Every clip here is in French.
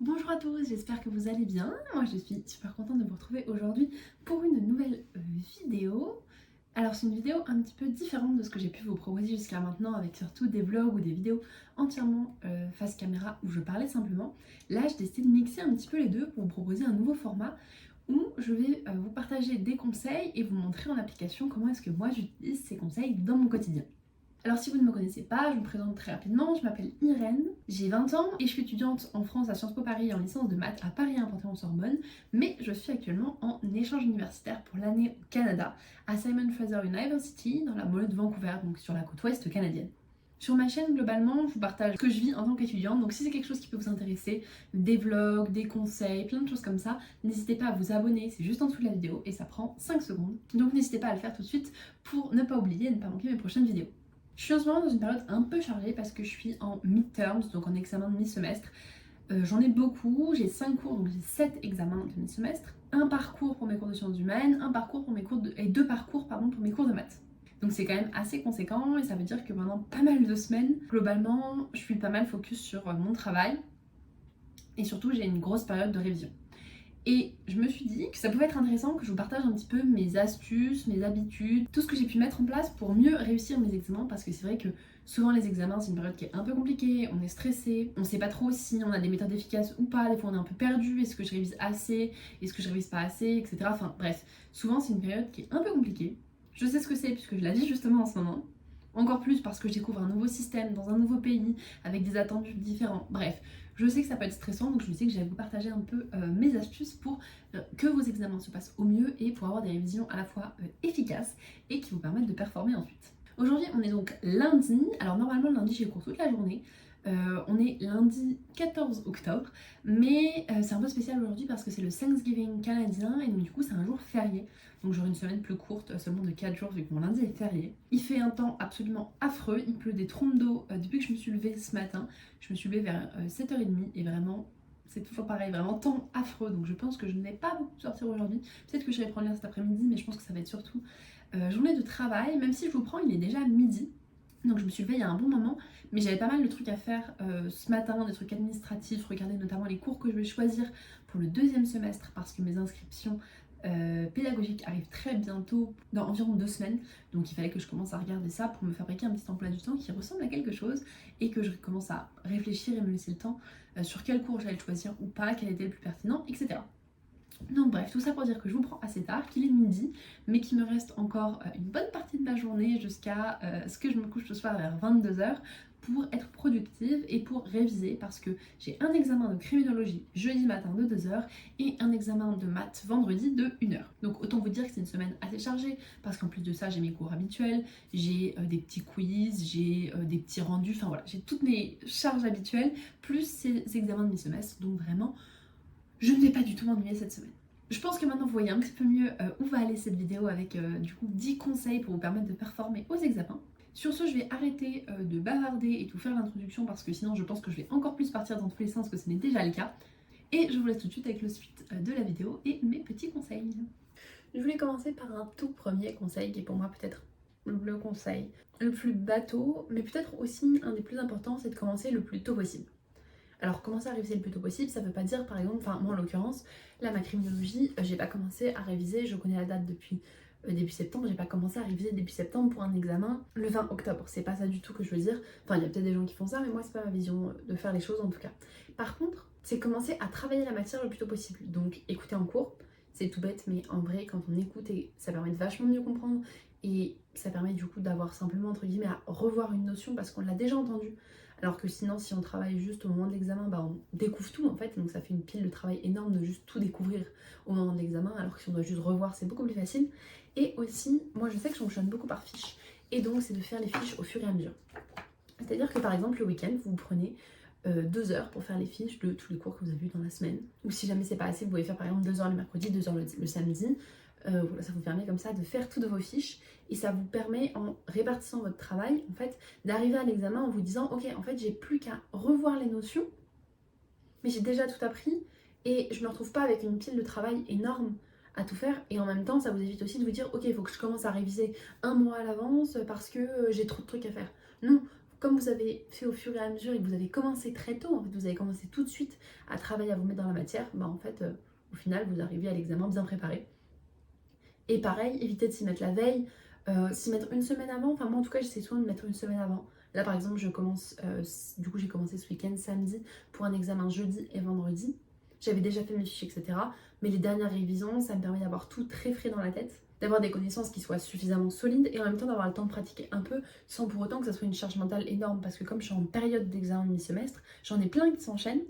Bonjour à tous, j'espère que vous allez bien. Moi je suis super contente de vous retrouver aujourd'hui pour une nouvelle vidéo. Alors c'est une vidéo un petit peu différente de ce que j'ai pu vous proposer jusqu'à maintenant avec surtout des vlogs ou des vidéos entièrement face caméra où je parlais simplement. Là j'ai décidé de mixer un petit peu les deux pour vous proposer un nouveau format où je vais vous partager des conseils et vous montrer en application comment est-ce que moi j'utilise ces conseils dans mon quotidien. Alors si vous ne me connaissez pas, je me présente très rapidement, je m'appelle Irène, j'ai 20 ans et je suis étudiante en France à Sciences Po Paris en licence de maths à Paris à Panthéon-Sorbonne, mais je suis actuellement en échange universitaire pour l'année au Canada à Simon Fraser University dans la banlieue de Vancouver, donc sur la côte ouest canadienne. Sur ma chaîne, globalement, je vous partage ce que je vis en tant qu'étudiante, donc si c'est quelque chose qui peut vous intéresser, des vlogs, des conseils, plein de choses comme ça, n'hésitez pas à vous abonner, c'est juste en dessous de la vidéo et ça prend 5 secondes. Donc n'hésitez pas à le faire tout de suite pour ne pas oublier et ne pas manquer mes prochaines vidéos. Je suis en ce moment dans une période un peu chargée parce que je suis en midterms, donc en examen de mi-semestre. J'en ai beaucoup, j'ai 5 cours, donc j'ai 7 examens de mi-semestre. Un parcours pour mes cours de sciences humaines, un parcours pour mes cours et deux parcours pour mes cours de maths. Donc c'est quand même assez conséquent et ça veut dire que pendant pas mal de semaines, globalement, je suis pas mal focus sur mon travail. Et surtout, j'ai une grosse période de révision. Et je me suis dit que ça pouvait être intéressant que je vous partage un petit peu mes astuces, mes habitudes, tout ce que j'ai pu mettre en place pour mieux réussir mes examens, parce que c'est vrai que souvent les examens c'est une période qui est un peu compliquée, on est stressé, on sait pas trop si on a des méthodes efficaces ou pas, des fois on est un peu perdu, est-ce que je révise assez, est-ce que je révise pas assez, etc. Enfin bref, souvent c'est une période qui est un peu compliquée. Je sais ce que c'est puisque je la vis justement en ce moment. Encore plus parce que je découvre un nouveau système dans un nouveau pays avec des attendus différents. Bref, je sais que ça peut être stressant, donc je me suis dit que j'allais vous partager un peu mes astuces pour que vos examens se passent au mieux et pour avoir des révisions à la fois efficaces et qui vous permettent de performer ensuite. Aujourd'hui, on est donc lundi. Alors normalement, lundi, j'ai cours toute la journée. On est lundi 14 octobre, mais c'est un peu spécial aujourd'hui parce que c'est le Thanksgiving canadien et donc du coup c'est un jour férié. Donc j'aurai une semaine plus courte, seulement de 4 jours vu que mon lundi est férié. Il fait un temps absolument affreux, il pleut des trompes d'eau depuis que je me suis levée ce matin. Je me suis levée vers 7h30 et vraiment c'est toujours pareil, vraiment temps affreux. Donc je pense que je ne vais pas beaucoup sortir aujourd'hui. Peut-être que j'irai prendre l'air cet après-midi, mais je pense que ça va être surtout journée de travail. Même si je vous prends, il est déjà midi. Donc je me suis levée il y a un bon moment, mais j'avais pas mal de trucs à faire ce matin, des trucs administratifs, regarder notamment les cours que je vais choisir pour le deuxième semestre parce que mes inscriptions pédagogiques arrivent très bientôt, dans environ 2 semaines. Donc il fallait que je commence à regarder ça pour me fabriquer un petit emploi du temps qui ressemble à quelque chose et que je commence à réfléchir et me laisser le temps sur quel cours j'allais choisir ou pas, quel était le plus pertinent, etc. Donc bref, tout ça pour dire que je vous prends assez tard, qu'il est midi, mais qu'il me reste encore une bonne partie de ma journée jusqu'à ce que je me couche ce soir vers 22h pour être productive et pour réviser parce que j'ai un examen de criminologie jeudi matin de 2h et un examen de maths vendredi de 1h. Donc autant vous dire que c'est une semaine assez chargée parce qu'en plus de ça j'ai mes cours habituels, j'ai des petits quiz, j'ai des petits rendus, enfin voilà, j'ai toutes mes charges habituelles plus ces examens de mi-semestre, donc vraiment je ne vais pas du tout m'ennuyer cette semaine. Je pense que maintenant vous voyez un petit peu mieux où va aller cette vidéo avec du coup 10 conseils pour vous permettre de performer aux examens. Sur ce, je vais arrêter de bavarder et tout faire l'introduction parce que sinon je pense que je vais encore plus partir dans tous les sens que ce n'est déjà le cas. Et je vous laisse tout de suite avec le suite de la vidéo et mes petits conseils. Je voulais commencer par un tout premier conseil qui est pour moi peut-être le conseil le plus bateau, mais peut-être aussi un des plus importants, c'est de commencer le plus tôt possible. Alors commencer à réviser le plus tôt possible, ça veut pas dire par exemple, enfin moi en l'occurrence, là ma criminologie, j'ai pas commencé à réviser, je connais la date depuis début septembre, j'ai pas commencé à réviser début septembre pour un examen le 20 octobre, c'est pas ça du tout que je veux dire, enfin il y a peut-être des gens qui font ça, mais moi c'est pas ma vision de faire les choses en tout cas. Par contre, c'est commencer à travailler la matière le plus tôt possible, donc écouter en cours, c'est tout bête, mais en vrai quand on écoute, ça permet de vachement mieux comprendre, et ça permet du coup d'avoir simplement entre guillemets à revoir une notion parce qu'on l'a déjà entendue. Alors que sinon, si on travaille juste au moment de l'examen, bah on découvre tout en fait, donc ça fait une pile de travail énorme de juste tout découvrir au moment de l'examen, alors que si on doit juste revoir, c'est beaucoup plus facile. Et aussi, moi je sais que je fonctionne beaucoup par fiches, et donc c'est de faire les fiches au fur et à mesure. C'est-à-dire que par exemple, le week-end, vous prenez 2 heures pour faire les fiches de tous les cours que vous avez vus dans la semaine. Ou si jamais c'est pas assez, vous pouvez faire par exemple 2 heures le mercredi, 2 heures le samedi. Voilà, ça vous permet comme ça de faire toutes vos fiches et ça vous permet en répartissant votre travail en fait d'arriver à l'examen en vous disant ok en fait j'ai plus qu'à revoir les notions mais j'ai déjà tout appris et je me retrouve pas avec une pile de travail énorme à tout faire et en même temps ça vous évite aussi de vous dire ok il faut que je commence à réviser un mois à l'avance parce que j'ai trop de trucs à faire. Non, comme vous avez fait au fur et à mesure et que vous avez commencé très tôt, en fait, vous avez commencé tout de suite à travailler, à vous mettre dans la matière, bah en fait, au final, vous arrivez à l'examen bien préparé. Et pareil, évitez de s'y mettre la veille, s'y mettre une semaine avant. Enfin, moi en tout cas, j'essaie souvent de mettre une semaine avant. Là, par exemple, je commence, du coup, j'ai commencé ce week-end samedi pour un examen jeudi et vendredi. J'avais déjà fait mes fiches, etc. Mais les dernières révisions, ça me permet d'avoir tout très frais dans la tête, d'avoir des connaissances qui soient suffisamment solides et en même temps d'avoir le temps de pratiquer un peu sans pour autant que ça soit une charge mentale énorme. Parce que comme je suis en période d'examen de mi-semestre, j'en ai plein qui s'enchaînent.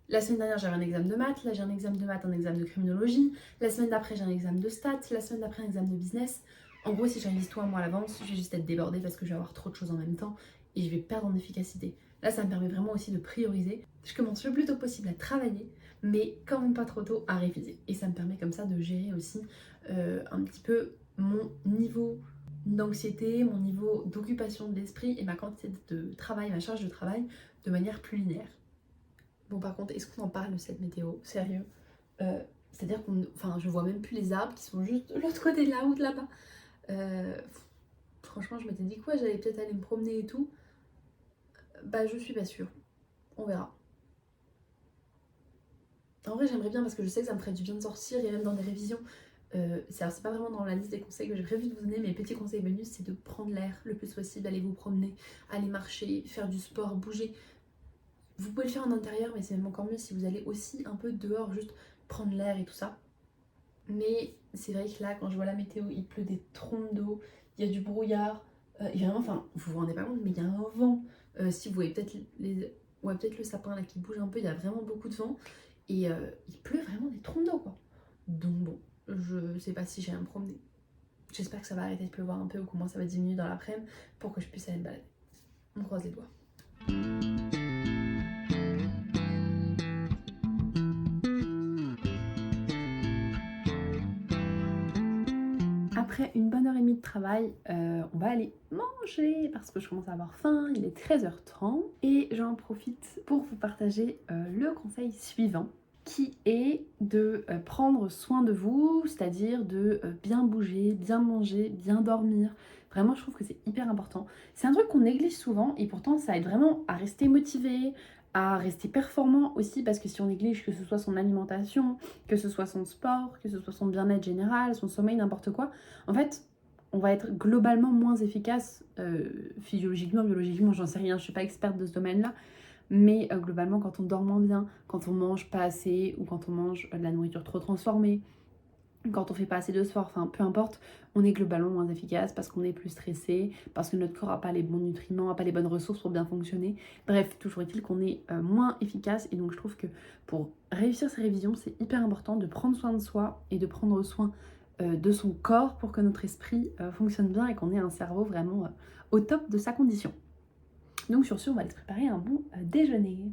La semaine dernière, j'avais un examen de maths, là j'ai un examen de maths, un examen de criminologie. La semaine d'après, j'ai un examen de stats, la semaine d'après, un examen de business. En gros, si je révise tout un mois à l'avance, je vais juste être débordée parce que je vais avoir trop de choses en même temps et je vais perdre en efficacité. Là, ça me permet vraiment aussi de prioriser. Je commence le plus tôt possible à travailler, mais quand même pas trop tôt à réviser. Et ça me permet comme ça de gérer aussi un petit peu mon niveau d'anxiété, mon niveau d'occupation de l'esprit et ma quantité de travail, ma charge de travail de manière plus linéaire. Bon, par contre, est-ce qu'on en parle de cette météo? Sérieux? C'est-à-dire qu'on... Enfin, je vois même plus les arbres qui sont juste de l'autre côté de la route là-bas. Franchement, je m'étais dit quoi? J'allais peut-être aller me promener et tout. Bah, je suis pas sûre. On verra. En vrai, j'aimerais bien parce que je sais que ça me ferait du bien de sortir et même dans des révisions. C'est pas vraiment dans la liste des conseils que j'ai prévu de vous donner, mais petits conseils bonus, c'est de prendre l'air le plus possible, aller vous promener, aller marcher, faire du sport, bouger. Vous pouvez le faire en intérieur, mais c'est même encore mieux si vous allez aussi un peu dehors, juste prendre l'air et tout ça. Mais c'est vrai que là, quand je vois la météo, il pleut des trompes d'eau, il y a du brouillard, et vraiment, enfin, vous vous rendez pas compte, mais il y a un vent. Si vous voyez peut-être peut-être le sapin là qui bouge un peu, il y a vraiment beaucoup de vent, et il pleut vraiment des trompes d'eau, quoi. Donc bon, je sais pas si j'ai à me promener. J'espère que ça va arrêter de pleuvoir un peu ou comment ça va diminuer dans l'après-midi pour que je puisse aller me balader. On croise les doigts. Après une bonne heure et demie de travail, on va aller manger parce que je commence à avoir faim, il est 13h30 et j'en profite pour vous partager le conseil suivant qui est de prendre soin de vous, c'est-à-dire de bien bouger, bien manger, bien dormir. Vraiment, je trouve que c'est hyper important. C'est un truc qu'on néglige souvent et pourtant ça aide vraiment à rester motivé, à rester performant aussi parce que si on néglige que ce soit son alimentation, que ce soit son sport, que ce soit son bien-être général, son sommeil, n'importe quoi, en fait, on va être globalement moins efficace physiologiquement, biologiquement, j'en sais rien, je suis pas experte de ce domaine-là, mais globalement, quand on dort moins bien, quand on mange pas assez ou quand on mange de la nourriture trop transformée, quand on fait pas assez de sport, enfin peu importe, on est globalement moins efficace parce qu'on est plus stressé, parce que notre corps n'a pas les bons nutriments, n'a pas les bonnes ressources pour bien fonctionner. Bref, toujours est-il qu'on est moins efficace et donc je trouve que pour réussir ces révisions, c'est hyper important de prendre soin de soi et de prendre soin de son corps pour que notre esprit fonctionne bien et qu'on ait un cerveau vraiment au top de sa condition. Donc sur ce, on va aller se préparer un bon déjeuner.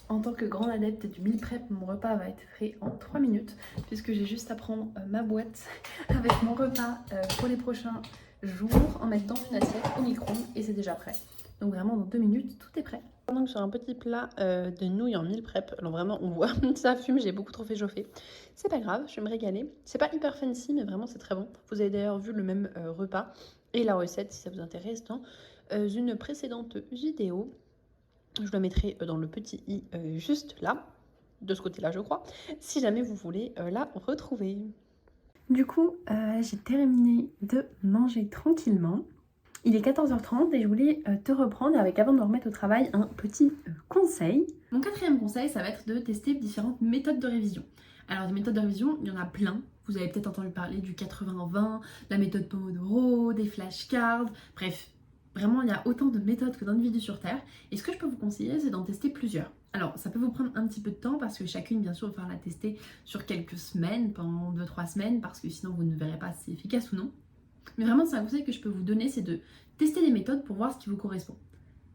En tant que grande adepte du meal prep, mon repas va être fait en 3 minutes puisque j'ai juste à prendre ma boîte avec mon repas pour les prochains jours, en mettre dans une assiette au micro-ondes et c'est déjà prêt. Donc vraiment dans 2 minutes, tout est prêt. Donc sur un petit plat de nouilles en meal prep, alors vraiment on voit ça fume, j'ai beaucoup trop fait chauffer. C'est pas grave, je vais me régaler. C'est pas hyper fancy mais vraiment c'est très bon. Vous avez d'ailleurs vu le même repas et la recette si ça vous intéresse dans une précédente vidéo. Je le mettrai dans le petit i juste là, de ce côté-là je crois, si jamais vous voulez la retrouver. Du coup, j'ai terminé de manger tranquillement. Il est 14h30 et je voulais te reprendre avec, avant de me remettre au travail, un petit conseil. Mon quatrième conseil, ça va être de tester différentes méthodes de révision. Alors des méthodes de révision, il y en a plein. Vous avez peut-être entendu parler du 80-20, la méthode Pomodoro, des flashcards, bref. Vraiment, il y a autant de méthodes que d'individus sur Terre. Et ce que je peux vous conseiller, c'est d'en tester plusieurs. Alors, ça peut vous prendre un petit peu de temps parce que chacune, bien sûr, va falloir la tester sur quelques semaines, pendant 2-3 semaines, parce que sinon, vous ne verrez pas si c'est efficace ou non. Mais vraiment, c'est un conseil que je peux vous donner, c'est de tester des méthodes pour voir ce qui vous correspond.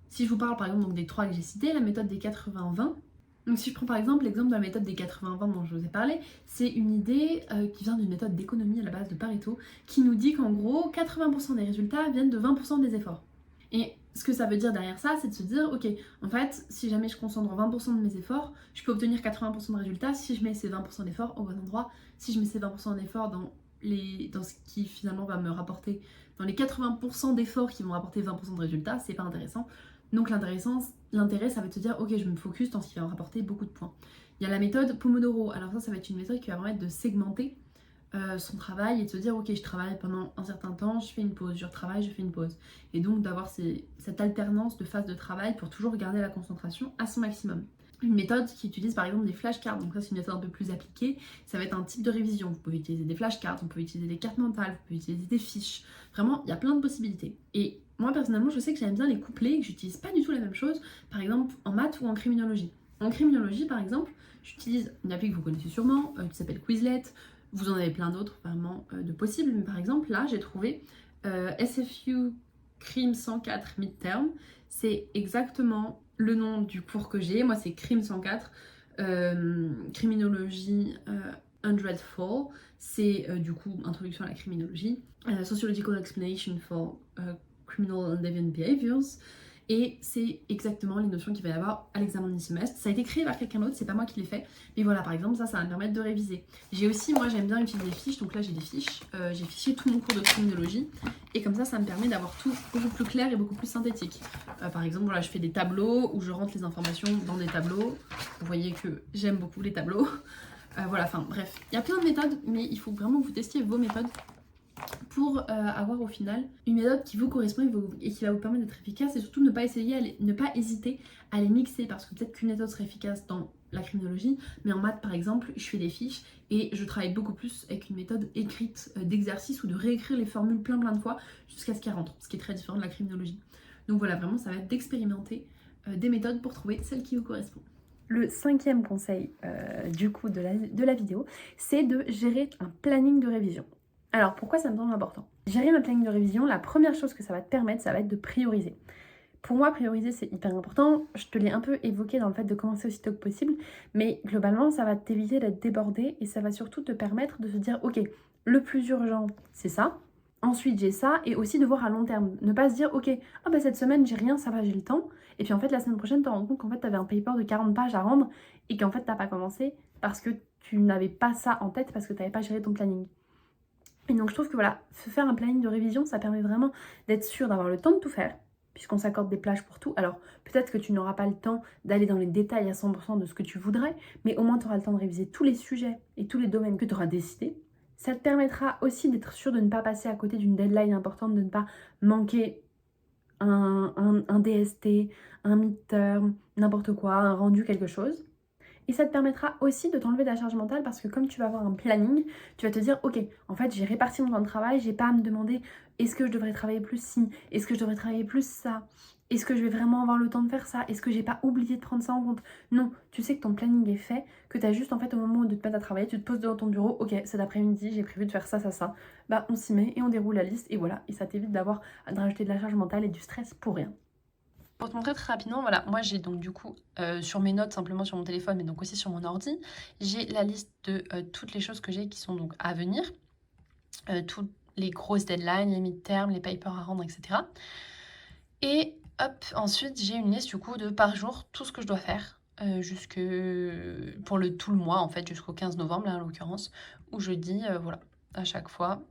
Si je vous parle, par exemple, donc, des 3 que j'ai cités, la méthode des 80-20, donc si je prends par exemple l'exemple de la méthode des 80-20 dont je vous ai parlé, c'est une idée qui vient d'une méthode d'économie à la base de Pareto, qui nous dit qu'en gros, 80% des résultats viennent de 20% des efforts. Et ce que ça veut dire derrière ça, c'est de se dire, ok, en fait, si jamais je concentre 20% de mes efforts, je peux obtenir 80% de résultats si je mets ces 20% d'efforts au bon endroit, si je mets ces 20% d'efforts dans ce qui finalement va me rapporter, dans les 80% d'efforts qui vont rapporter 20% de résultats, c'est pas intéressant. Donc l'intérêt, ça va te dire, ok, je me focus dans ce qui va me rapporter beaucoup de points. Il y a la méthode Pomodoro. Alors ça va être une méthode qui va permettre de segmenter son travail et de se dire, ok, je travaille pendant un certain temps, je fais une pause, je retravaille, je fais une pause. Et donc d'avoir cette alternance de phases de travail pour toujours garder la concentration à son maximum. Une méthode qui utilise par exemple des flashcards, donc ça c'est une méthode un peu plus appliquée, ça va être un type de révision. Vous pouvez utiliser des flashcards, vous pouvez utiliser des cartes mentales, vous pouvez utiliser des fiches. Vraiment, il y a plein de possibilités. Et moi personnellement, je sais que j'aime bien les coupler et que j'utilise pas du tout la même chose, par exemple en maths ou en criminologie. En criminologie par exemple, j'utilise une appli que vous connaissez sûrement, qui s'appelle Quizlet. Vous en avez plein d'autres vraiment de possibles, mais par exemple là j'ai trouvé SFU Crime 104 Midterm. C'est exactement le nom du cours que j'ai. Moi c'est Crime 104, Criminologie 104. C'est du coup introduction à la criminologie. Sociological Explanation for Criminal and Deviant Behaviors. Et c'est exactement les notions qu'il va y avoir à l'examen du semestre. Ça a été créé par quelqu'un d'autre, c'est pas moi qui l'ai fait. Mais voilà, par exemple, ça va me permettre de réviser. J'ai aussi, moi j'aime bien utiliser des fiches, donc là j'ai des fiches. J'ai fiché tout mon cours de criminologie. Et comme ça me permet d'avoir tout beaucoup plus clair et beaucoup plus synthétique. Par exemple, voilà, je fais des tableaux où je rentre les informations dans des tableaux. Vous voyez que j'aime beaucoup les tableaux. Voilà, enfin bref, il y a plein de méthodes, mais il faut vraiment que vous testiez vos méthodes pour avoir au final une méthode qui vous correspond et qui va vous permettre d'être efficace, et surtout ne pas hésiter à les mixer, parce que peut-être qu'une méthode serait efficace dans la criminologie, mais en maths par exemple, je fais des fiches et je travaille beaucoup plus avec une méthode écrite d'exercice ou de réécrire les formules plein de fois jusqu'à ce qu'elles rentrent, ce qui est très différent de la criminologie. Donc voilà, vraiment ça va être d'expérimenter des méthodes pour trouver celle qui vous correspond. Le 5e conseil du coup de la vidéo, c'est de gérer un planning de révision. Alors pourquoi ça me semble important? Gérer ma planning de révision, la première chose que ça va te permettre, ça va être de prioriser. Pour moi, prioriser c'est hyper important. Je te l'ai un peu évoqué dans le fait de commencer aussi tôt que possible, mais globalement ça va t'éviter d'être débordé et ça va surtout te permettre de se dire ok, le plus urgent c'est ça, ensuite j'ai ça, et aussi de voir à long terme. Ne pas se dire ok, ah bah cette semaine j'ai rien, ça va, j'ai le temps, et puis en fait la semaine prochaine tu te rends compte qu'en fait t'avais un paper de 40 pages à rendre et qu'en fait t'as pas commencé parce que tu n'avais pas ça en tête, parce que t'avais pas géré ton planning. Et donc je trouve que voilà, se faire un planning de révision, ça permet vraiment d'être sûr d'avoir le temps de tout faire, puisqu'on s'accorde des plages pour tout. Alors peut-être que tu n'auras pas le temps d'aller dans les détails à 100% de ce que tu voudrais, mais au moins tu auras le temps de réviser tous les sujets et tous les domaines que tu auras décidés. Ça te permettra aussi d'être sûr de ne pas passer à côté d'une deadline importante, de ne pas manquer un DST, un midterm, n'importe quoi, un rendu, quelque chose. Et ça te permettra aussi de t'enlever de la charge mentale, parce que comme tu vas avoir un planning, tu vas te dire ok, en fait j'ai réparti mon temps de travail, j'ai pas à me demander est-ce que je devrais travailler plus ci, est-ce que je devrais travailler plus ça, est-ce que je vais vraiment avoir le temps de faire ça, est-ce que j'ai pas oublié de prendre ça en compte. Non, tu sais que ton planning est fait, que tu as juste en fait au moment de te mettre à travailler, tu te poses devant ton bureau, ok cet après-midi j'ai prévu de faire ça, bah on s'y met et on déroule la liste et voilà, et ça t'évite de rajouter de la charge mentale et du stress pour rien. Pour te montrer très rapidement, voilà, moi j'ai donc du coup sur mes notes simplement sur mon téléphone, mais donc aussi sur mon ordi, j'ai la liste de toutes les choses que j'ai qui sont donc à venir, toutes les grosses deadlines, les midterms, les papers à rendre, etc. Et hop, ensuite j'ai une liste du coup de par jour tout ce que je dois faire pour tout le mois en fait, jusqu'au 15 novembre là en l'occurrence, où je dis voilà, à chaque fois.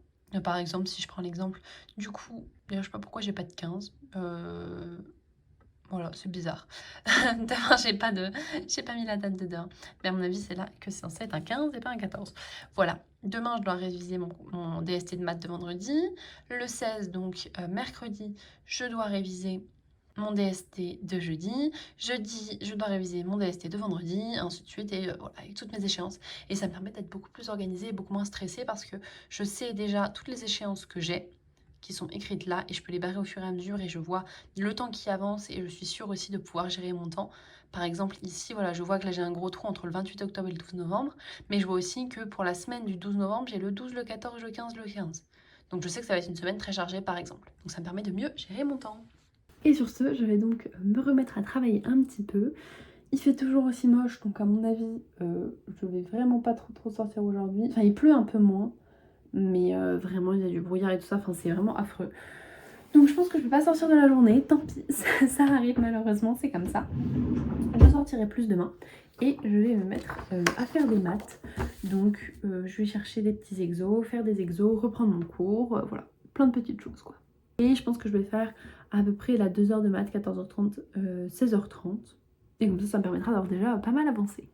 Par exemple, si je prends l'exemple, du coup, d'ailleurs je sais pas pourquoi j'ai pas de 15. Voilà, c'est bizarre. D'abord, j'ai pas mis la date dedans. Mais à mon avis, c'est là que c'est censé être un 15 et pas un 14. Voilà. Demain, je dois réviser mon DST de maths de vendredi. Le 16, donc mercredi, je dois réviser mon DST de jeudi. Jeudi, je dois réviser mon DST de vendredi, ainsi de suite, et voilà, avec toutes mes échéances. Et ça me permet d'être beaucoup plus organisée et beaucoup moins stressée, parce que je sais déjà toutes les échéances que j'ai, qui sont écrites là, et je peux les barrer au fur et à mesure, et je vois le temps qui avance, et je suis sûre aussi de pouvoir gérer mon temps. Par exemple ici, voilà, je vois que là j'ai un gros trou entre le 28 octobre et le 12 novembre, mais je vois aussi que pour la semaine du 12 novembre, j'ai le 12, le 14, le 15, le 15. Donc je sais que ça va être une semaine très chargée par exemple. Donc ça me permet de mieux gérer mon temps. Et sur ce, je vais donc me remettre à travailler un petit peu. Il fait toujours aussi moche, donc à mon avis, je vais vraiment pas trop sortir aujourd'hui. Enfin, il pleut un peu moins, mais vraiment il y a du brouillard et tout ça, enfin c'est vraiment affreux. Donc je pense que je vais pas sortir de la journée, tant pis, ça arrive malheureusement, c'est comme ça. Je sortirai plus demain et je vais me mettre à faire des maths. Donc je vais chercher des petits exos, faire des exos, reprendre mon cours, voilà, plein de petites choses quoi. Et je pense que je vais faire à peu près la 2 heures de maths, 14h30, 16h30. Et comme ça me permettra d'avoir déjà pas mal avancé.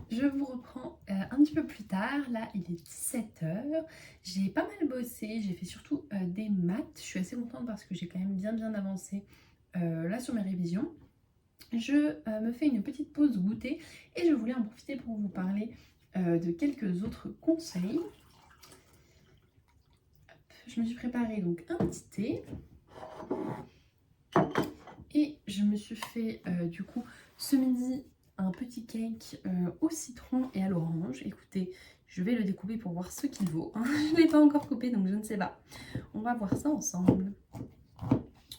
Je vous reprends un petit peu plus tard, là il est 17h, j'ai pas mal bossé, j'ai fait surtout des maths, je suis assez contente parce que j'ai quand même bien avancé là sur mes révisions. Je me fais une petite pause goûter et je voulais en profiter pour vous parler de quelques autres conseils. Hop, je me suis préparé donc un petit thé et je me suis fait du coup ce midi un petit cake au citron et à l'orange. Écoutez, je vais le découper pour voir ce qu'il vaut. Je ne l'ai pas encore coupé donc je ne sais pas. On va voir ça ensemble.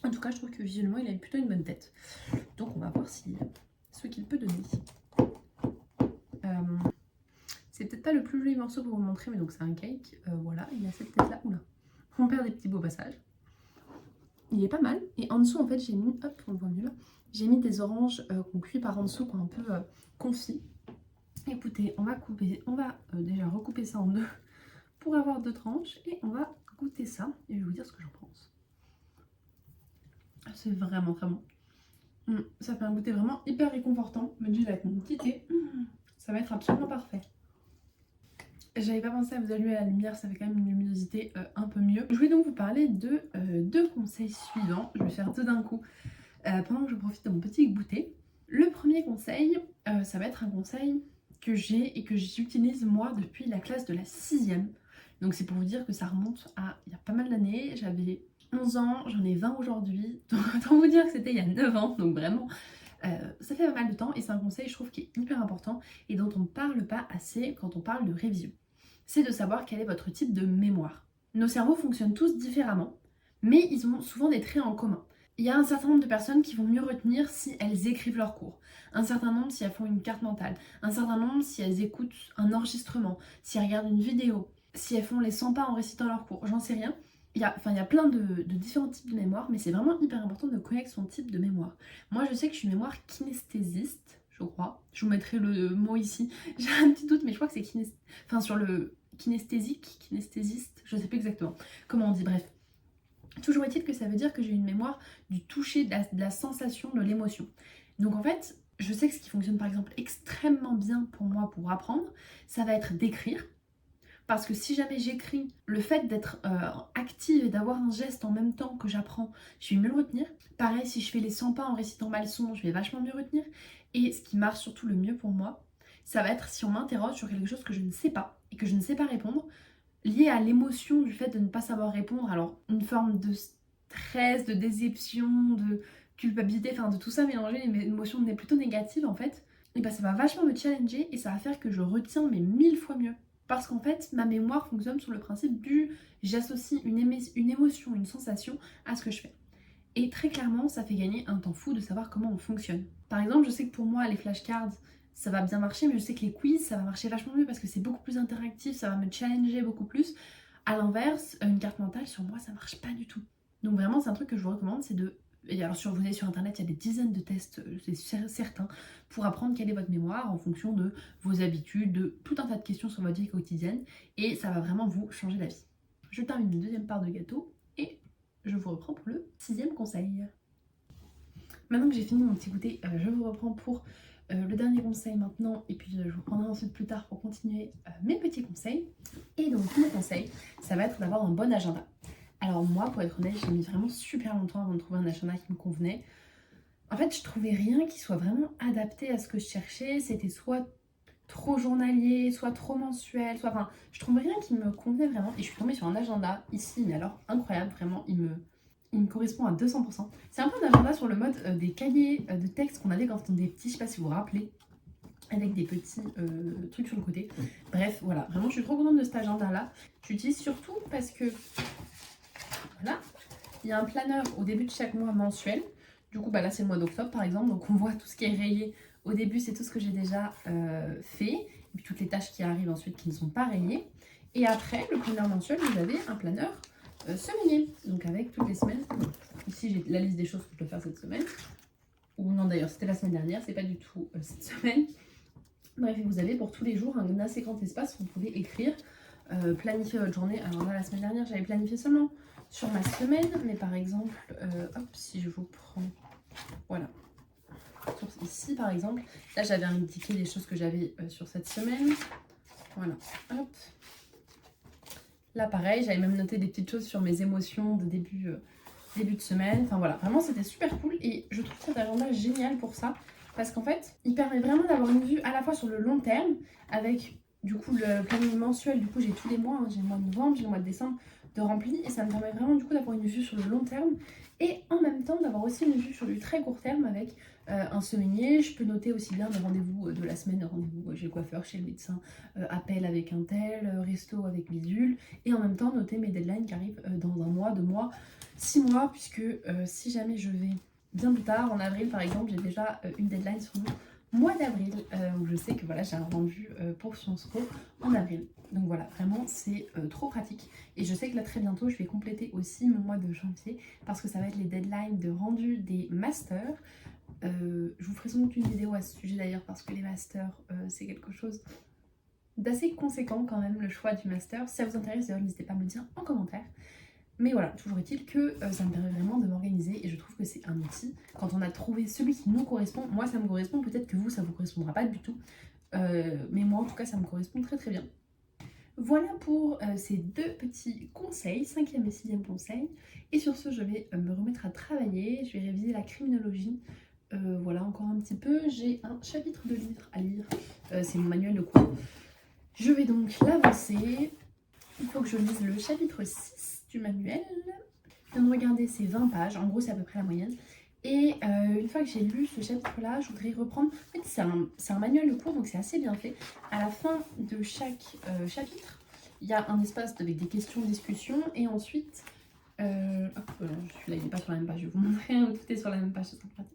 En tout cas, je trouve que visuellement, il a plutôt une bonne tête. Donc on va voir ce qu'il peut donner. C'est peut-être pas le plus joli morceau pour vous montrer, mais donc c'est un cake. Voilà, il a cette tête-là. Oula, on perd des petits beaux passages. Il est pas mal. Et en dessous, en fait, j'ai mis, hop, on le voit mieux là, j'ai mis des oranges qu'on cuit par en dessous, qu'on un peu confit. Écoutez, on va couper, on va déjà recouper ça en deux pour avoir 2 tranches et on va goûter ça et je vais vous dire ce que j'en pense. C'est vraiment très bon. Ça fait un goûter vraiment hyper réconfortant. Me dis avec mon petit thé, ça va être absolument parfait. J'avais pas pensé à vous allumer la lumière, ça fait quand même une luminosité un peu mieux. Je voulais donc vous parler de 2 conseils suivants. Je vais faire 2 d'un coup pendant que je profite de mon petit goûter. Le premier conseil, ça va être un conseil que j'ai et que j'utilise moi depuis la classe de la 6e. Donc c'est pour vous dire que ça remonte à il y a pas mal d'années. J'avais 11 ans, j'en ai 20 aujourd'hui. Donc autant vous dire que c'était il y a 9 ans, donc vraiment ça fait pas mal de temps et c'est un conseil je trouve qui est hyper important et dont on ne parle pas assez quand on parle de révision. C'est de savoir quel est votre type de mémoire. Nos cerveaux fonctionnent tous différemment, mais ils ont souvent des traits en commun. Il y a un certain nombre de personnes qui vont mieux retenir si elles écrivent leurs cours, un certain nombre si elles font une carte mentale, un certain nombre si elles écoutent un enregistrement, si elles regardent une vidéo, si elles font les 100 pas en récitant leurs cours, j'en sais rien. Il y a plein de différents types de mémoire, mais c'est vraiment hyper important de connaître son type de mémoire. Moi je sais que je suis mémoire kinesthésiste, je crois. Je vous mettrai le mot ici. J'ai un petit doute, mais je crois que c'est sur le kinesthésiste, je sais plus exactement comment on dit, bref. Toujours est-il que ça veut dire que j'ai une mémoire du toucher, de la sensation, de l'émotion. Donc en fait, je sais que ce qui fonctionne par exemple extrêmement bien pour moi pour apprendre, ça va être d'écrire. Parce que si jamais j'écris, le fait d'être active et d'avoir un geste en même temps que j'apprends, je vais mieux le retenir. Pareil, si je fais les 100 pas en récitant ma leçon, je vais vachement mieux retenir. Et ce qui marche surtout le mieux pour moi, ça va être si on m'interroge sur quelque chose que je ne sais pas et que je ne sais pas répondre, lié à l'émotion du fait de ne pas savoir répondre. Alors une forme de stress, de déception, de culpabilité, enfin de tout ça mélangé, une émotion plutôt négative en fait, et ben ça va vachement me challenger et ça va faire que je retiens mais 1000 fois mieux. Parce qu'en fait, ma mémoire fonctionne sur le principe du j'associe une émotion, une sensation à ce que je fais. Et très clairement, ça fait gagner un temps fou de savoir comment on fonctionne. Par exemple, je sais que pour moi, les flashcards, ça va bien marcher, mais je sais que les quiz, ça va marcher vachement mieux parce que c'est beaucoup plus interactif, ça va me challenger beaucoup plus. À l'inverse, une carte mentale, sur moi, ça marche pas du tout. Donc vraiment, c'est un truc que je vous recommande, c'est de... Et alors vous allez sur internet, il y a des dizaines de tests, c'est certain, pour apprendre quelle est votre mémoire en fonction de vos habitudes, de tout un tas de questions sur votre vie quotidienne, et ça va vraiment vous changer la vie. Je termine une deuxième part de gâteau, et je vous reprends pour le 6e conseil. Maintenant que j'ai fini mon petit goûter, je vous reprends pour le dernier conseil maintenant, et puis je vous reprendrai ensuite plus tard pour continuer mes petits conseils. Et donc mon conseil, ça va être d'avoir un bon agenda. Alors moi, pour être honnête, j'ai mis vraiment super longtemps avant de trouver un agenda qui me convenait. En fait, je trouvais rien qui soit vraiment adapté à ce que je cherchais. C'était soit trop journalier, soit trop mensuel, soit... Enfin, je trouvais rien qui me convenait vraiment. Et je suis tombée sur un agenda ici, mais alors incroyable, vraiment, il me correspond à 200%. C'est un peu un agenda sur le mode des cahiers de texte qu'on avait quand on était petit, je sais pas si vous vous rappelez, avec des petits trucs sur le côté. Bref, voilà, vraiment je suis trop contente de cet agenda-là. J'utilise surtout parce que, voilà, il y a un planeur au début de chaque mois mensuel. Du coup, bah là c'est le mois d'octobre par exemple, donc on voit tout ce qui est rayé. Au début, c'est tout ce que j'ai déjà fait, et puis toutes les tâches qui arrivent ensuite qui ne sont pas rayées. Et après, le planeur mensuel, vous avez un planeur semainier, donc avec toutes les semaines. Ici j'ai la liste des choses que je dois faire cette semaine. Ou non d'ailleurs c'était la semaine dernière, c'est pas du tout cette semaine. Bref, vous avez pour tous les jours un assez grand espace où vous pouvez écrire, planifier votre journée. Alors là la semaine dernière j'avais planifié seulement sur ma semaine, mais par exemple, hop, si je vous prends, voilà, ici par exemple, là j'avais indiqué les choses que j'avais sur cette semaine, voilà, hop. Là pareil, j'avais même noté des petites choses sur mes émotions de début de semaine, enfin voilà, vraiment c'était super cool et je trouve cet agenda génial pour ça, parce qu'en fait, il permet vraiment d'avoir une vue à la fois sur le long terme, avec du coup le planning mensuel, du coup j'ai tous les mois, hein, j'ai le mois de novembre, j'ai le mois de décembre de rempli, et ça me permet vraiment du coup d'avoir une vue sur le long terme, et en même temps d'avoir aussi une vue sur du très court terme avec un semainier. Je peux noter aussi bien des rendez-vous de la semaine, rendez-vous chez le coiffeur, chez le médecin, appel avec un tel, resto avec bidule, et en même temps noter mes deadlines qui arrivent dans un mois, 2 mois, 6 mois, puisque si jamais je vais bien plus tard, en avril par exemple, j'ai déjà une deadline sur mon mois d'avril, où je sais que voilà, j'ai un rendu pour Sciences Po en avril. Donc voilà, vraiment c'est trop pratique. Et je sais que là très bientôt je vais compléter aussi mon mois de janvier, parce que ça va être les deadlines de rendu des masters. Je vous ferai sans doute une vidéo à ce sujet d'ailleurs, parce que les masters c'est quelque chose d'assez conséquent quand même, le choix du master. Si ça vous intéresse d'ailleurs, n'hésitez pas à me le dire en commentaire. Mais voilà, toujours est-il que ça me permet vraiment de m'organiser, et je trouve que c'est un outil. Quand on a trouvé celui qui nous correspond, moi ça me correspond, peut-être que vous ça vous correspondra pas du tout. Mais moi en tout cas ça me correspond très très bien. Voilà pour ces 2 petits conseils, 5e et 6e conseil. Et sur ce, je vais me remettre à travailler, je vais réviser la criminologie. Voilà, encore un petit peu. J'ai un chapitre de livre à lire, c'est mon manuel de cours. Je vais donc l'avancer. Il faut que je lise le chapitre 6 du manuel. Je viens de regarder ces 20 pages, en gros c'est à peu près la moyenne. Et une fois que j'ai lu ce chapitre-là, je voudrais reprendre. En fait, c'est un manuel de cours, donc c'est assez bien fait. À la fin de chaque chapitre, il y a un espace avec des questions, discussions, et ensuite, celui-là il n'est pas sur la même page, je vais vous montrer, tout est sur la même page, c'est pratique.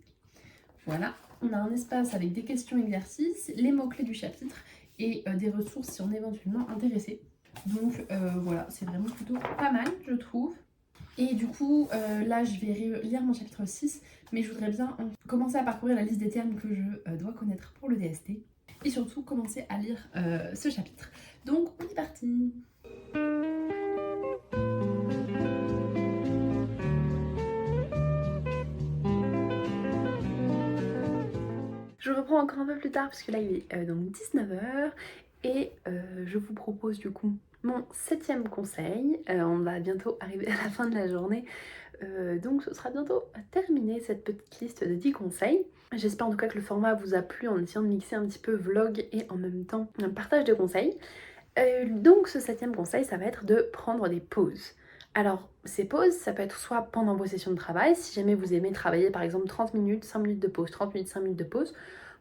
Voilà, on a un espace avec des questions, exercices, les mots-clés du chapitre et des ressources si on est éventuellement intéressé. Donc voilà, c'est vraiment plutôt pas mal, je trouve. Et du coup, là, je vais lire mon chapitre 6, mais je voudrais bien commencer à parcourir la liste des termes que je dois connaître pour le DST, et surtout commencer à lire ce chapitre. Donc, on est parti! Je reprends encore un peu plus tard, puisque là, il est donc 19h, et je vous propose du coup mon 7e conseil. On va bientôt arriver à la fin de la journée. Donc ce sera bientôt terminé cette petite liste de 10 conseils. J'espère en tout cas que le format vous a plu, en essayant de mixer un petit peu vlog et en même temps un partage de conseils. Donc ce 7e conseil, ça va être de prendre des pauses. Alors ces pauses, ça peut être soit pendant vos sessions de travail, si jamais vous aimez travailler par exemple 30 minutes, 5 minutes de pause, 30 minutes, 5 minutes de pause.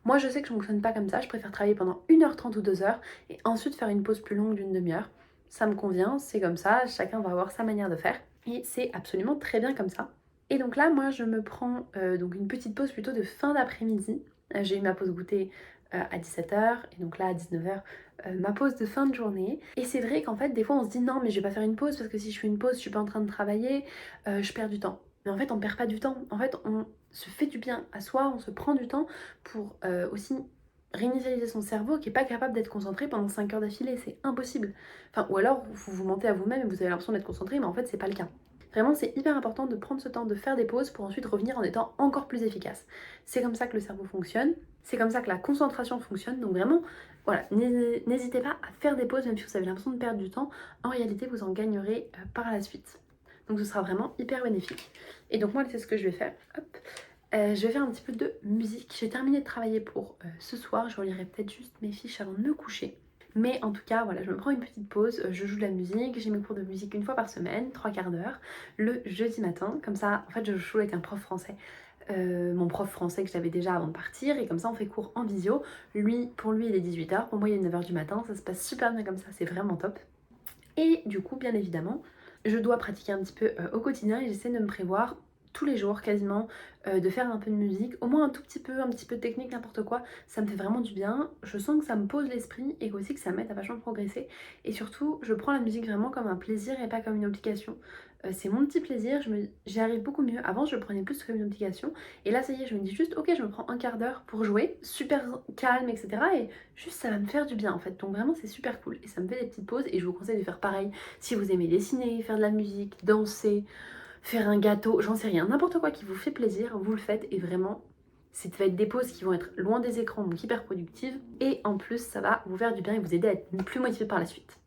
Moi je sais que je ne fonctionne pas comme ça, je préfère travailler pendant 1h30 ou 2h et ensuite faire une pause plus longue d'une demi-heure. Ça me convient, c'est comme ça, chacun va avoir sa manière de faire. Et c'est absolument très bien comme ça. Et donc là, moi, je me prends donc une petite pause plutôt de fin d'après-midi. J'ai eu ma pause goûter à 17h, et donc là, à 19h, ma pause de fin de journée. Et c'est vrai qu'en fait, des fois, on se dit non, mais je vais pas faire une pause, parce que si je fais une pause, je suis pas en train de travailler, je perds du temps. Mais en fait, on perd pas du temps. En fait, on se fait du bien à soi, on se prend du temps pour aussi réinitialiser son cerveau qui n'est pas capable d'être concentré pendant 5 heures d'affilée, c'est impossible. Enfin, ou alors vous vous mentez à vous-même et vous avez l'impression d'être concentré, mais en fait c'est pas le cas. Vraiment c'est hyper important de prendre ce temps de faire des pauses pour ensuite revenir en étant encore plus efficace. C'est comme ça que le cerveau fonctionne, c'est comme ça que la concentration fonctionne, donc vraiment, voilà, n'hésitez pas à faire des pauses même si vous avez l'impression de perdre du temps, en réalité vous en gagnerez par la suite. Donc ce sera vraiment hyper bénéfique. Et donc moi c'est ce que je vais faire, hop. Je vais faire un petit peu de musique. J'ai terminé de travailler pour ce soir. Je relirai peut-être juste mes fiches avant de me coucher. Mais en tout cas, voilà, je me prends une petite pause. Je joue de la musique. J'ai mes cours de musique une fois par semaine, 3/4 d'heure, le jeudi matin. Comme ça, en fait, je joue avec un prof français. Mon prof français que j'avais déjà avant de partir. Et comme ça, on fait cours en visio. Pour lui, il est 18h. Pour moi, il est 9h du matin. Ça se passe super bien comme ça. C'est vraiment top. Et du coup, bien évidemment, je dois pratiquer un petit peu au quotidien. Et j'essaie de me prévoir tous les jours quasiment, de faire un peu de musique, au moins un tout un petit peu de technique, n'importe quoi, ça me fait vraiment du bien. Je sens que ça me pose l'esprit et aussi que ça m'aide à vachement progresser. Et surtout, je prends la musique vraiment comme un plaisir et pas comme une obligation. C'est mon petit plaisir, j'y arrive beaucoup mieux. Avant, je le prenais plus comme une obligation. Et là, ça y est, je me dis juste, ok, je me prends un quart d'heure pour jouer, super calme, etc. Et juste, ça va me faire du bien en fait. Donc vraiment, c'est super cool. Et ça me fait des petites pauses. Et je vous conseille de faire pareil si vous aimez dessiner, faire de la musique, danser, faire un gâteau, j'en sais rien. N'importe quoi qui vous fait plaisir, vous le faites. Et vraiment, ça va être des pauses qui vont être loin des écrans, donc hyper productives. Et en plus, ça va vous faire du bien et vous aider à être plus motivé par la suite.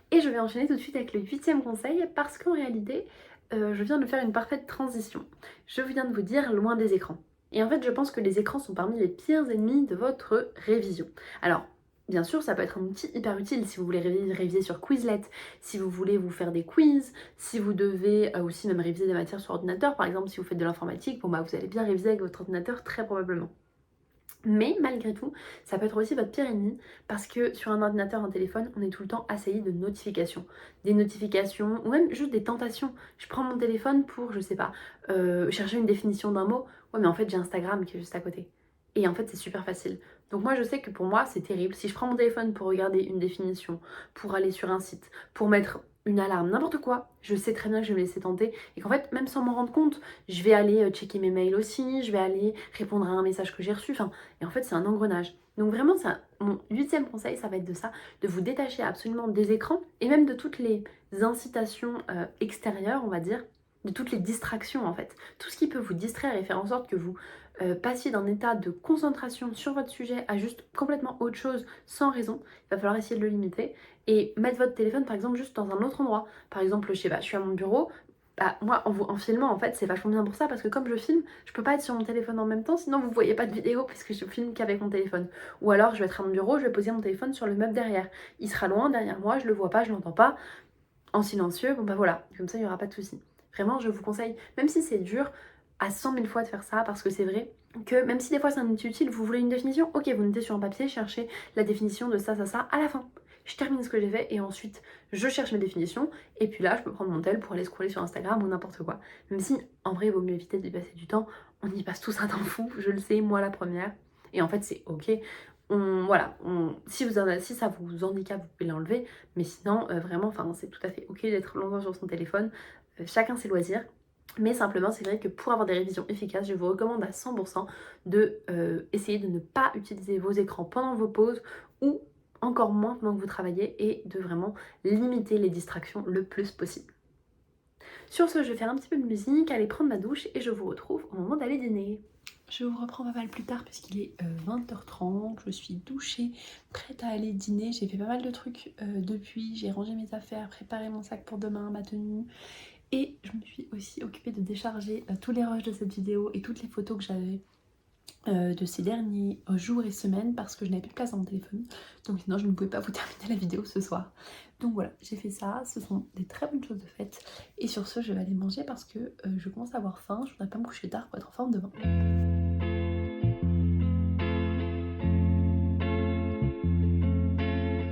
Et je vais enchaîner tout de suite avec le 8e conseil parce qu'en réalité, je viens de faire une parfaite transition. Je viens de vous dire loin des écrans. Et en fait, je pense que les écrans sont parmi les pires ennemis de votre révision. Alors, bien sûr, ça peut être un outil hyper utile si vous voulez réviser sur Quizlet, si vous voulez vous faire des quiz, si vous devez aussi même réviser des matières sur ordinateur. Par exemple, si vous faites de l'informatique, bon bah vous allez bien réviser avec votre ordinateur très probablement. Mais malgré tout, ça peut être aussi votre pire ennemi parce que sur un ordinateur, un téléphone, on est tout le temps assailli de notifications. Des notifications ou même juste des tentations. Je prends mon téléphone pour, je sais pas, chercher une définition d'un mot. Ouais, mais en fait, j'ai Instagram qui est juste à côté. Et en fait, c'est super facile. Donc moi, je sais que pour moi, c'est terrible. Si je prends mon téléphone pour regarder une définition, pour aller sur un site, pour mettre une alarme, n'importe quoi, je sais très bien que je vais me laisser tenter et qu'en fait, même sans m'en rendre compte, je vais aller checker mes mails aussi, je vais aller répondre à un message que j'ai reçu, enfin, et en fait, c'est un engrenage. Donc vraiment, mon 8e conseil, ça va être de ça, de vous détacher absolument des écrans et même de toutes les incitations extérieures, on va dire, de toutes les distractions en fait. Tout ce qui peut vous distraire et faire en sorte que vous passiez d'un état de concentration sur votre sujet à juste complètement autre chose sans raison, il va falloir essayer de le limiter et mettre votre téléphone par exemple juste dans un autre endroit. Par exemple, je sais pas, je suis à mon bureau, bah, moi en filmant en fait c'est vachement bien pour ça parce que comme je filme, je peux pas être sur mon téléphone en même temps sinon vous voyez pas de vidéo parce que je filme qu'avec mon téléphone. Ou alors je vais être à mon bureau, je vais poser mon téléphone sur le meuble derrière. Il sera loin derrière moi, je le vois pas, je l'entends pas, en silencieux, bon bah voilà, comme ça il y aura pas de souci. Vraiment je vous conseille, même si c'est dur, à 100 000 fois de faire ça parce que c'est vrai que même si des fois c'est un outil utile, vous voulez une définition, ok vous notez sur un papier, cherchez la définition de ça, à la fin. Je termine ce que j'ai fait et ensuite je cherche mes définitions et puis là je peux prendre mon tel pour aller scroller sur Instagram ou n'importe quoi. Même si en vrai il vaut mieux éviter d'y passer du temps, on y passe tous un temps fou, je le sais, moi la première. Et en fait c'est ok. Si ça vous handicape, vous pouvez l'enlever, mais sinon vraiment c'est tout à fait ok d'être longtemps sur son téléphone. Chacun ses loisirs. Mais simplement, c'est vrai que pour avoir des révisions efficaces, je vous recommande à 100% de essayer de ne pas utiliser vos écrans pendant vos pauses ou encore moins pendant que vous travaillez et de vraiment limiter les distractions le plus possible. Sur ce, je vais faire un petit peu de musique, aller prendre ma douche et je vous retrouve au moment d'aller dîner. Je vous reprends pas mal plus tard puisqu'il est 20h30, je suis douchée, prête à aller dîner. J'ai fait pas mal de trucs depuis, j'ai rangé mes affaires, préparé mon sac pour demain, ma tenue. Et je me suis aussi occupée de décharger tous les rushs de cette vidéo et toutes les photos que j'avais de ces derniers jours et semaines parce que je n'avais plus de place dans mon téléphone. Donc sinon je ne pouvais pas vous terminer la vidéo ce soir. Donc voilà, j'ai fait ça, ce sont des très bonnes choses de faites. Et sur ce, je vais aller manger parce que je commence à avoir faim, je voudrais pas me coucher tard pour être en forme demain.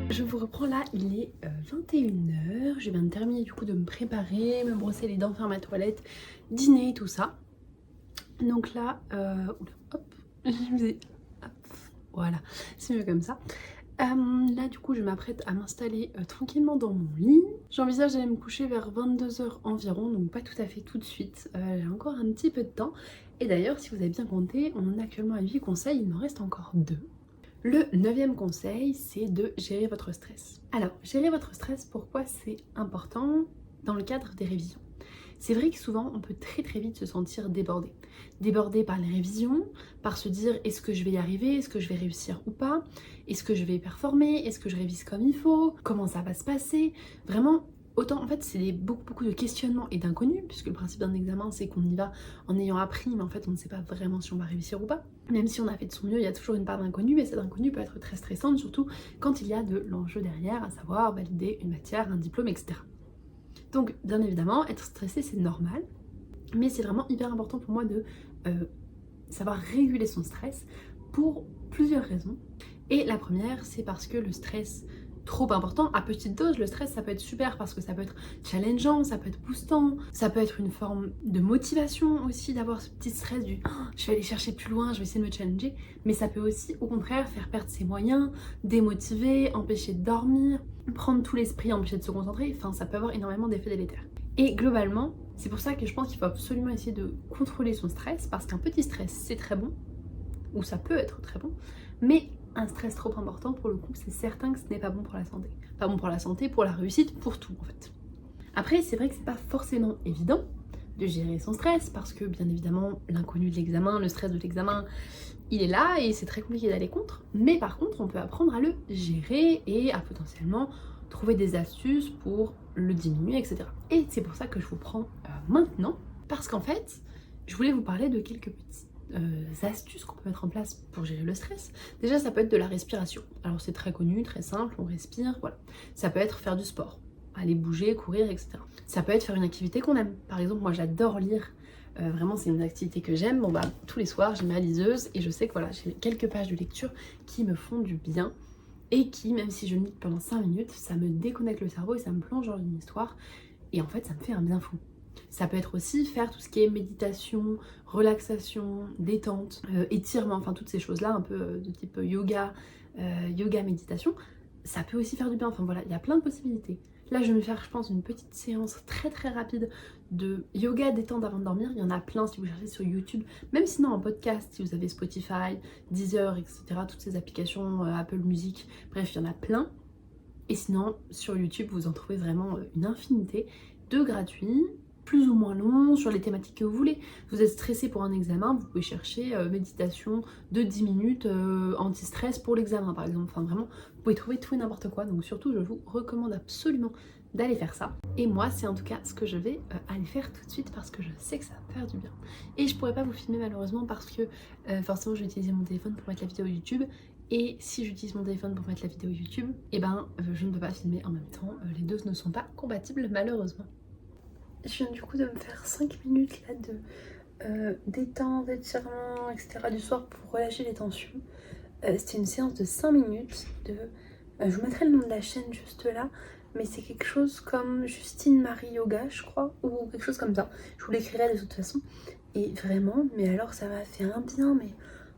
Je vous reprends là, il est 21h, je viens de terminer du coup de me préparer, me brosser les dents, faire ma toilette, dîner, tout ça. Donc là, hop, voilà, c'est mieux comme ça. Là du coup je m'apprête à m'installer tranquillement dans mon lit. J'envisage d'aller me coucher vers 22h environ, donc pas tout à fait tout de suite. J'ai encore un petit peu de temps. Et d'ailleurs si vous avez bien compté, on en a actuellement à 8 conseils, il m'en reste encore 2. Le 9e conseil, c'est de gérer votre stress. Alors, gérer votre stress, pourquoi c'est important dans le cadre des révisions? C'est vrai que souvent, on peut très vite se sentir débordé. Débordé par les révisions, par se dire est-ce que je vais y arriver, est-ce que je vais réussir ou pas, est-ce que je vais performer, est-ce que je révise comme il faut, comment ça va se passer. Vraiment, autant en fait c'est beaucoup de questionnements et d'inconnus, puisque le principe d'un examen c'est qu'on y va en ayant appris, mais en fait on ne sait pas vraiment si on va réussir ou pas. Même si on a fait de son mieux, il y a toujours une part d'inconnu, mais cette inconnue peut être très stressante, surtout quand il y a de l'enjeu derrière, à savoir valider une matière, un diplôme, etc. Donc bien évidemment, être stressé c'est normal, mais c'est vraiment hyper important pour moi de savoir réguler son stress pour plusieurs raisons. Et la première, c'est parce que le stress trop important. À petite dose, le stress ça peut être super parce que ça peut être challengeant, ça peut être boostant, ça peut être une forme de motivation aussi d'avoir ce petit stress du oh, je vais aller chercher plus loin, je vais essayer de me challenger, mais ça peut aussi au contraire faire perdre ses moyens, démotiver, empêcher de dormir, prendre tout l'esprit, empêcher de se concentrer, enfin ça peut avoir énormément d'effets délétères. Et globalement, c'est pour ça que je pense qu'il faut absolument essayer de contrôler son stress parce qu'un petit stress c'est très bon, ou ça peut être très bon, mais un stress trop important, pour le coup, c'est certain que ce n'est pas bon pour la santé. Pas bon pour la santé, pour la réussite, pour tout en fait. Après, c'est vrai que c'est pas forcément évident de gérer son stress parce que bien évidemment, l'inconnu de l'examen, le stress de l'examen, il est là et c'est très compliqué d'aller contre. Mais par contre, on peut apprendre à le gérer et à potentiellement trouver des astuces pour le diminuer, etc. Et c'est pour ça que je vous prends maintenant parce qu'en fait, je voulais vous parler de quelques petits astuces qu'on peut mettre en place pour gérer le stress. Déjà, ça peut être de la respiration. Alors c'est très connu, très simple, on respire, voilà. Ça peut être faire du sport, aller bouger, courir, etc. Ça peut être faire une activité qu'on aime. Par exemple, moi j'adore lire. Vraiment, c'est une activité que j'aime. Bon bah, tous les soirs, j'ai ma liseuse et je sais que voilà, j'ai quelques pages de lecture qui me font du bien et qui, même si je lis pendant 5 minutes, ça me déconnecte le cerveau et ça me plonge dans une histoire. Et en fait, ça me fait un bien fou. Ça peut être aussi faire tout ce qui est méditation, relaxation, détente, étirement, enfin toutes ces choses-là, un peu de type yoga, yoga, méditation. Ça peut aussi faire du bien, enfin voilà, il y a plein de possibilités. Là, je vais me faire, je pense, une petite séance très très rapide de yoga détente avant de dormir. Il y en a plein si vous cherchez sur YouTube, même sinon en podcast, si vous avez Spotify, Deezer, etc. Toutes ces applications, Apple Music, bref, il y en a plein. Et sinon, sur YouTube, vous en trouvez vraiment une infinité de gratuits, plus ou moins longs, sur les thématiques que vous voulez. Vous êtes stressé pour un examen, vous pouvez chercher méditation de 10 minutes anti-stress pour l'examen, par exemple. Enfin, vraiment, vous pouvez trouver tout et n'importe quoi. Donc surtout, je vous recommande absolument d'aller faire ça. Et moi, c'est en tout cas ce que je vais aller faire tout de suite parce que je sais que ça va me faire du bien. Et je pourrais pas vous filmer malheureusement parce que forcément, je vais utiliser mon téléphone pour mettre la vidéo YouTube. Et si j'utilise mon téléphone pour mettre la vidéo YouTube, et ben je ne peux pas filmer en même temps, les deux ne sont pas compatibles malheureusement. Je viens du coup de me faire 5 minutes là de détente, d'étirement, etc. du soir pour relâcher les tensions. C'était une séance de 5 minutes de... je vous mettrai le nom de la chaîne juste là, mais c'est quelque chose comme Justine Marie Yoga je crois, ou quelque chose comme ça. Je vous l'écrirai de toute façon. Et vraiment, mais alors ça m'a fait un bien, mais...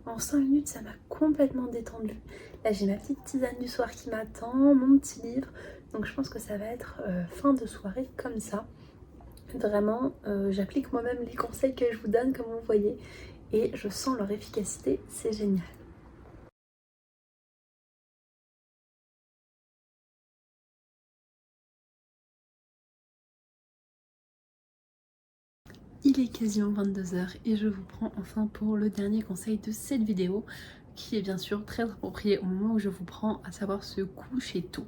En 5 minutes, ça m'a complètement détendue. Là, j'ai ma petite tisane du soir qui m'attend, mon petit livre. Donc, je pense que ça va être fin de soirée comme ça. Vraiment, j'applique moi-même les conseils que je vous donne, comme vous voyez. Et je sens leur efficacité, c'est génial. Il est quasiment 22h et je vous prends enfin pour le dernier conseil de cette vidéo qui est bien sûr très approprié au moment où je vous prends, à savoir se coucher tôt.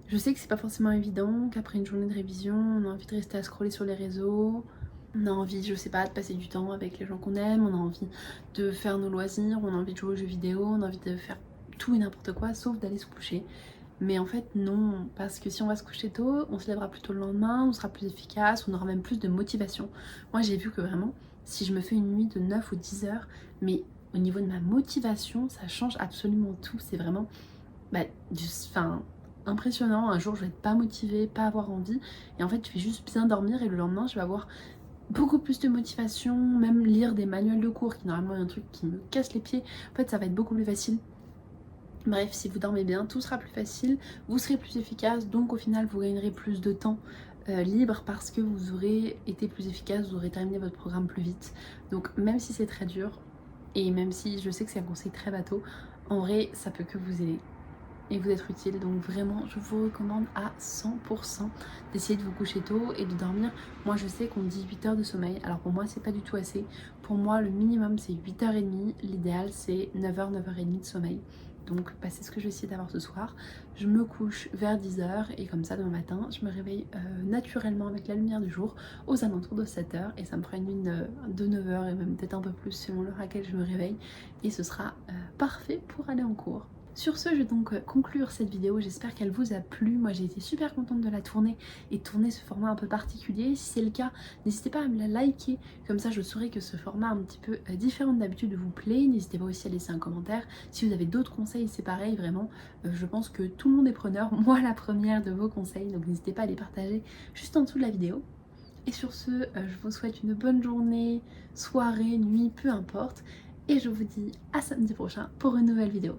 Je sais que c'est pas forcément évident, qu'après une journée de révision, on a envie de rester à scroller sur les réseaux, on a envie, je sais pas, de passer du temps avec les gens qu'on aime, on a envie de faire nos loisirs, on a envie de jouer aux jeux vidéo, on a envie de faire tout et n'importe quoi sauf d'aller se coucher. Mais en fait non, parce que si on va se coucher tôt, on se lèvera plus tôt le lendemain, on sera plus efficace, on aura même plus de motivation. Moi j'ai vu que vraiment, si je me fais une nuit de 9 ou 10 heures, mais au niveau de ma motivation, ça change absolument tout. C'est vraiment impressionnant. Un jour je vais être pas motivée, pas avoir envie, et en fait je vais juste bien dormir et le lendemain je vais avoir beaucoup plus de motivation, même lire des manuels de cours qui normalement est un truc qui me casse les pieds. En fait ça va être beaucoup plus facile. Bref, si vous dormez bien, tout sera plus facile, vous serez plus efficace, donc au final vous gagnerez plus de temps libre parce que vous aurez été plus efficace, vous aurez terminé votre programme plus vite. Donc même si c'est très dur, et même si je sais que c'est un conseil très bateau, en vrai ça peut que vous aider et vous être utile. Donc vraiment je vous recommande à 100% d'essayer de vous coucher tôt et de dormir. Moi je sais qu'on dit 8 heures de sommeil, alors pour moi c'est pas du tout assez. Pour moi le minimum c'est 8h30, l'idéal c'est 9h, 9h30 de sommeil. Donc c'est ce que je vais essayer d'avoir ce soir. Je me couche vers 10h et comme ça demain matin je me réveille naturellement avec la lumière du jour aux alentours de 7h et ça me fera une nuit de 9h et même peut-être un peu plus selon l'heure à laquelle je me réveille et ce sera parfait pour aller en cours. Sur ce, je vais donc conclure cette vidéo, j'espère qu'elle vous a plu. Moi j'ai été super contente de la tourner et de tourner ce format un peu particulier. Si c'est le cas, n'hésitez pas à me la liker, comme ça je saurai que ce format un petit peu différent d'habitude vous plaît. N'hésitez pas aussi à laisser un commentaire. Si vous avez d'autres conseils, c'est pareil, vraiment, je pense que tout le monde est preneur, moi la première de vos conseils, donc n'hésitez pas à les partager juste en dessous de la vidéo. Et sur ce, je vous souhaite une bonne journée, soirée, nuit, peu importe. Et je vous dis à samedi prochain pour une nouvelle vidéo.